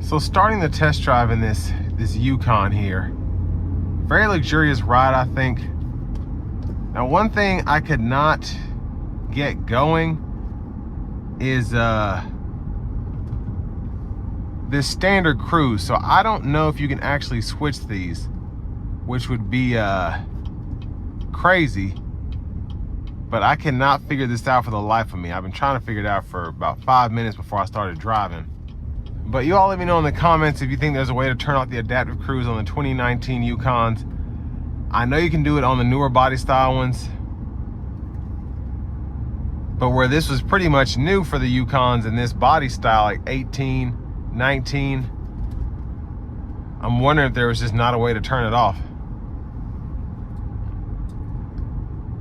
So starting the test drive in this Yukon here, very luxurious ride, I think. Now, one thing I could not get going is this standard cruise. So I don't know if you can actually switch these, which would be crazy, but I cannot figure this out for the life of me. I've been trying to figure it out for about 5 minutes before I started driving. But you all let me know in the comments if you think there's a way to turn off the adaptive cruise on the 2019 Yukons. I know you can do it on the newer body style ones, but where this was pretty much new for the Yukons in this body style, like 18, 19, I'm wondering if there was just not a way to turn it off.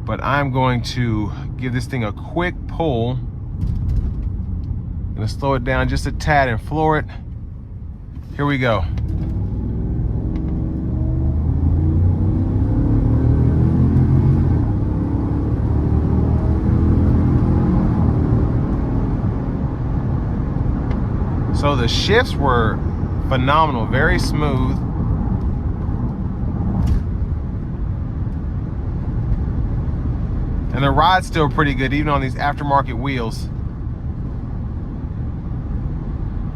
But I'm going to give this thing a quick pull. Gonna slow it down just a tad and floor it. Here we go. So the shifts were phenomenal, very smooth. And the ride's still pretty good, even on these aftermarket wheels.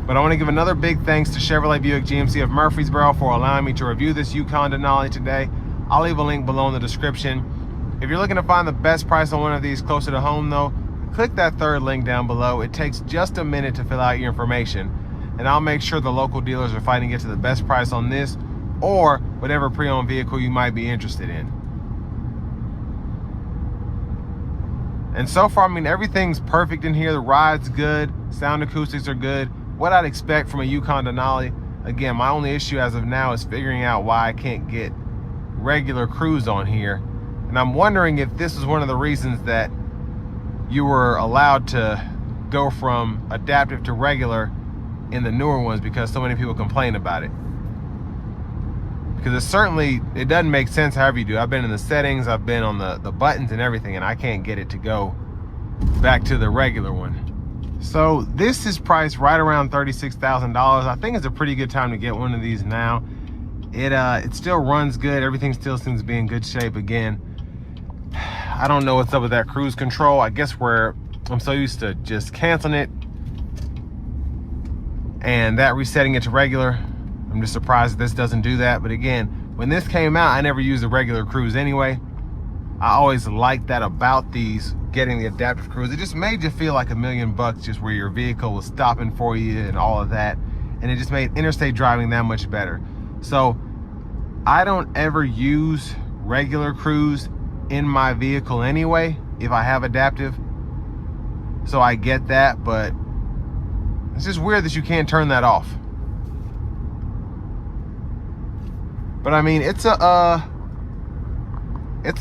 But I want to give another big thanks to Chevrolet Buick GMC of Murfreesboro for allowing me to review this Yukon Denali today. I'll leave a link below in the description. If you're looking to find the best price on one of these closer to home though, click that third link down below. It takes just a minute to fill out your information, and I'll make sure the local dealers are fighting to get to the best price on this or whatever pre-owned vehicle you might be interested in. And so far, I mean, everything's perfect in here. The ride's good, sound acoustics are good. What I'd expect from a Yukon Denali. Again, my only issue as of now is figuring out why I can't get regular cruise on here. And I'm wondering if this is one of the reasons that you were allowed to go from adaptive to regular in the newer ones, because so many people complain about it. Because it doesn't make sense however you do. I've been in the settings, I've been on the buttons and everything, and I can't get it to go back to the regular one. So this is priced right around $36,000. I think it's a pretty good time to get one of these now. It still runs good. Everything still seems to be in good shape. Again, I don't know what's up with that cruise control. I guess where I'm so used to just canceling it and that resetting it to regular, I'm just surprised that this doesn't do that. But again, when this came out, I never used the regular cruise anyway. I always liked that about these, getting the adaptive cruise. It just made you feel like $1 million just where your vehicle was stopping for you and all of that. And it just made interstate driving that much better. So I don't ever use regular cruise in my vehicle anyway, if I have adaptive. So I get that, but it's just weird that you can't turn that off. But I mean, it's a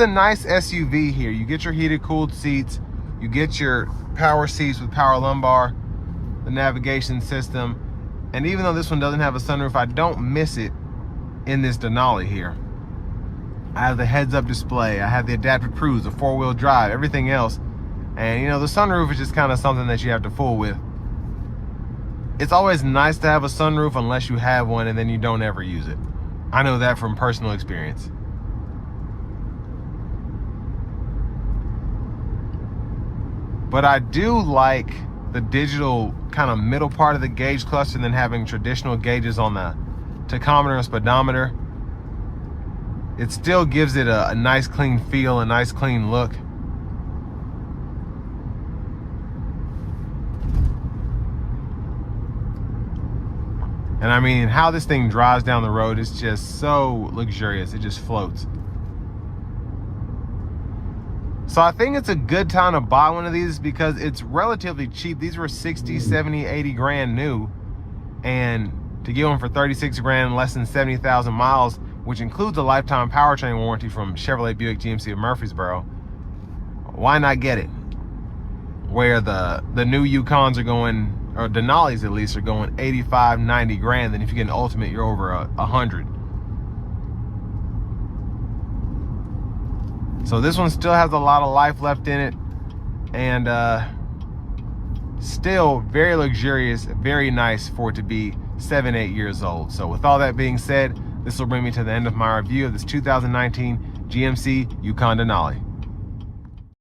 nice SUV here. You get your heated, cooled seats. You get your power seats with power lumbar, the navigation system. And even though this one doesn't have a sunroof, I don't miss it in this Denali here. I have the heads-up display. I have the adaptive cruise, the four-wheel drive, everything else. And you know, the sunroof is just kind of something that you have to fool with. It's always nice to have a sunroof unless you have one and then you don't ever use it. I know that from personal experience. But I do like the digital kind of middle part of the gauge cluster than having traditional gauges on the tachometer and speedometer. It still gives it a nice clean feel, a nice clean look. And I mean, how this thing drives down the road is just so luxurious. It just floats. So I think it's a good time to buy one of these because it's relatively cheap. These were 60, 70, 80 grand new. And to get one for 36 grand, less than 70,000 miles, which includes a lifetime powertrain warranty from Chevrolet Buick GMC of Murfreesboro, why not get it? Where the new Yukons are going, or Denalis at least, are going 85, 90 grand. Then if you get an Ultimate, you're over 100. So this one still has a lot of life left in it, and still very luxurious, very nice for it to be 7-8 years old. So with all that being said, this will bring me to the end of my review of this 2019 GMC Yukon Denali.